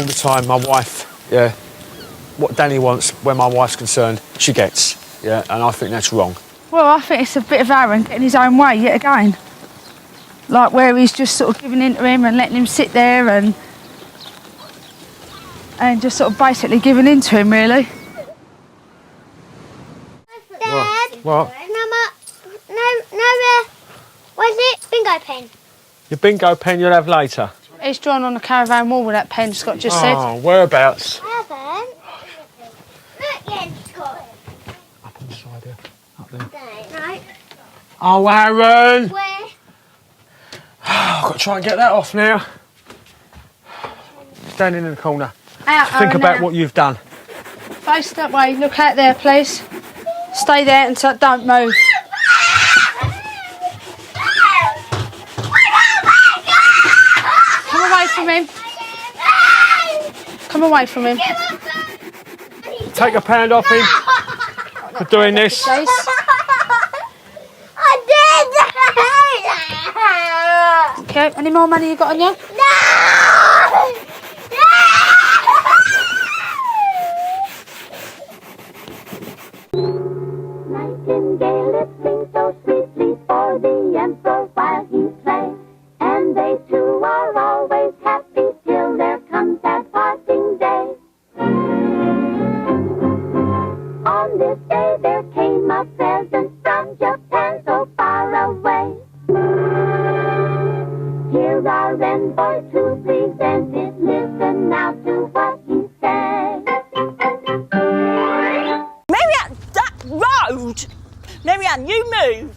All the time, my wife, yeah, what Danny wants when my wife's concerned, she gets, yeah, and I think that's wrong. Well, I think it's a bit of Aaron getting his own way yet again. Like where he's just sort of giving in to him and letting him sit there and just sort of basically giving in to him, really. Dad, What? where's it? Bingo pen. Your bingo pen you'll have later. He's drawn on the caravan wall with that pen Scott just said. Oh, whereabouts? I haven't. Look, yeah, Scott. Up on the side there, up there. Right. Oh, Aaron! Where? I've got to try and get that off now. Standing in the corner. Out, Think Aaron, about out. what you've done. Face that way. Look out there, please. Stay there and don't move. Come away from him. Come away from him. Take your hand off him for doing this. Jace. I did! Okay, any more money you got on you? No! Nightingale sings so sweetly for the emperor while he plays, and they too are always happy till there comes that parting day. On this day there came a present from Japan so far away. Here our envoy to present it, listen now to what he says. Marianne, that road! Marianne, you move!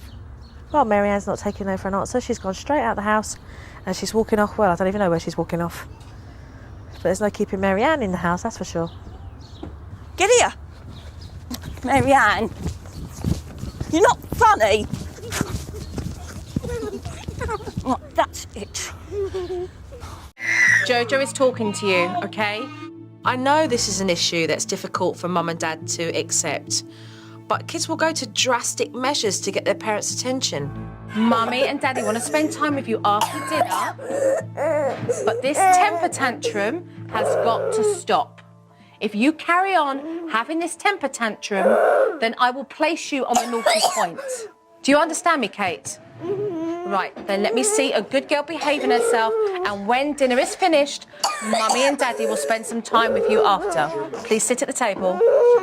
Well, Marianne's not taking no for an answer. She's gone straight out the house and she's walking off. Well, I don't even know where she's walking off. But there's no keeping Marianne in the house, that's for sure. Get here! Marianne, you're not funny! Oh, that's it. Jojo is talking to you, okay? I know this is an issue that's difficult for mum and dad to accept, but kids will go to drastic measures to get their parents' attention. Mummy and Daddy want to spend time with you after dinner, but this temper tantrum has got to stop. If you carry on having this temper tantrum, then I will place you on the naughty point. Do you understand me, Kate? Right, then let me see a good girl behaving herself, and when dinner is finished, Mummy and Daddy will spend some time with you after. Please sit at the table,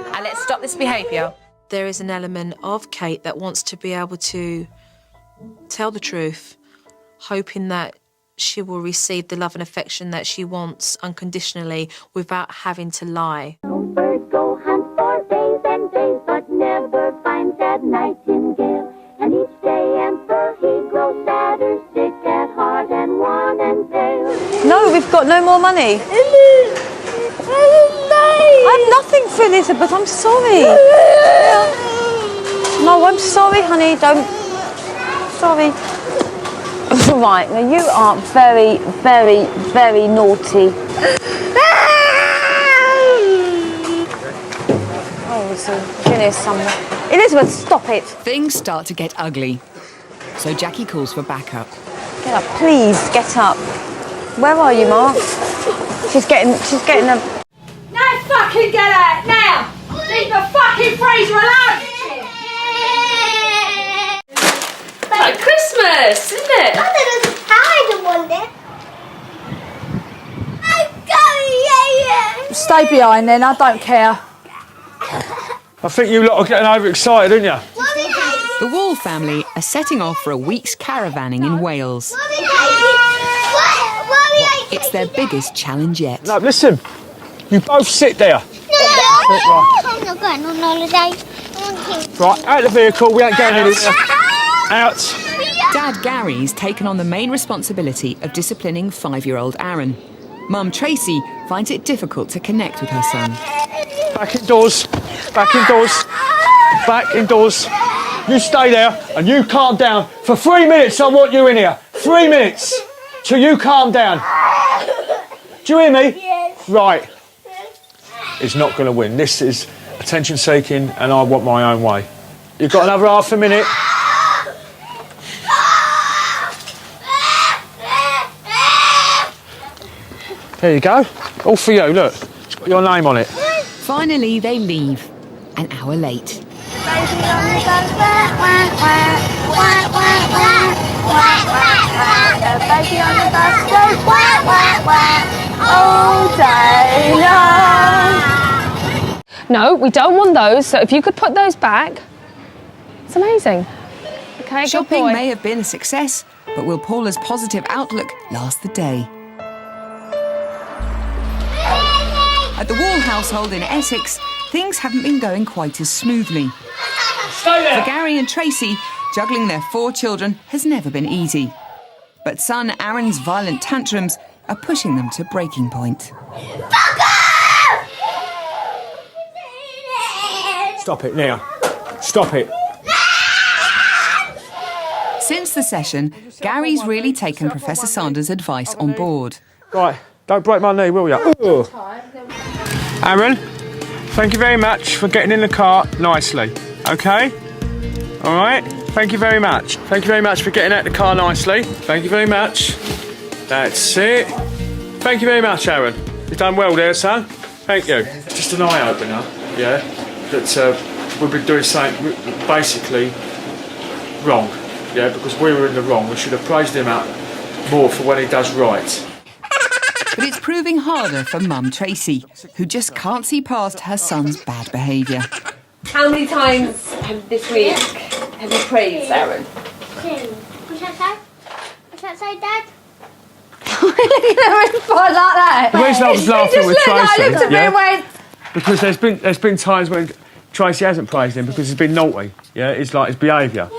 and let's stop this behaviour. There is an element of Kate that wants to be able to tell the truth, hoping that she will receive the love and affection that she wants unconditionally without having to lie. Birds go hunt for days and days, but never finds that Nightingale. And each day emperor he grows sadder, sick at heart and wan and pale. No, we've got no more money. I have nothing for Elizabeth, I'm sorry. No, I'm sorry, honey, don't. Sorry. Right, now you are very, very, very naughty. Oh, there's a Guinness somewhere. Elizabeth, stop it. Things start to get ugly, so Jackie calls for backup. Get up, please, get up. Where are you, Mark? She's getting a... Now fucking get out, now! Leave the fucking freezer alone! Like Christmas, isn't it? I thought it was a tiger one there. I'm going, yeah. Stay behind then, I don't care. I think you lot are getting overexcited, aren't you? The Wall family are setting off for a week's caravanning in Wales. It's their biggest challenge yet. No, listen. You both sit there. I'm not going on holiday. Right, out of the vehicle. We ain't going anywhere. Out. Dad Gary's taken on the main responsibility of disciplining 5-year-old Aaron. Mum Tracy finds it difficult to connect with her son. Back indoors. Back indoors. Back indoors. You stay there and you calm down. For 3 minutes I want you in here. 3 minutes. Till you calm down. Do you hear me? Yes. Right. He's not going to win. This is attention seeking and I want my own way. You've got another half a minute. There you go. All for you, look. It's got your name on it. Finally, they leave. An hour late. No, we don't want those, so if you could put those back. It's amazing. Okay, good Shopping boy. may have been a success, but will Paula's positive outlook last the day? At the Wall household in Essex, things haven't been going quite as smoothly. Stay there. For Gary and Tracy, juggling their 4 children has never been easy. But son Aaron's violent tantrums are pushing them to breaking point. Stop it now. Stop it. Since the session, Gary's really taken Professor Sanders' advice on board. Right, don't break my knee, will you? Aaron, thank you very much for getting in the car nicely, okay? All right, thank you very much. Thank you very much for getting out the car nicely. Thank you very much. That's it. Thank you very much, Aaron. You've done well there, son. Thank you. Just an eye-opener, yeah, that we've been doing something basically wrong, yeah, because we were in the wrong. We should have praised him up more for when he does right. But it's proving harder for Mum Tracy, who just can't see past her son's bad behaviour. How many times this week have you praised Aaron? 2. What's that say? What's that say, Dad? Like that. Where's I was laughing with Tracy? Looked at me and went, Because there's been times when Tracy hasn't praised him because he's been naughty. Yeah, it's like his behaviour.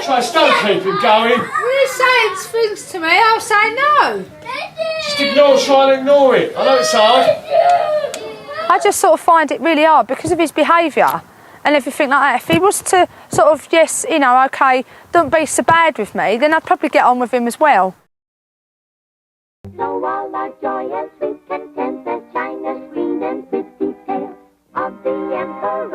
Tracy, don't keep him going. you're saying things to me, I'll say no. Just try and ignore it. I know it's hard. I just sort of find it really hard because of his behaviour and everything like that. If he was to sort of, yes, you know, okay, don't be so bad with me, then I'd probably get on with him as well. So all our joy and sweet content, as China's queen and 50 tales of the emperor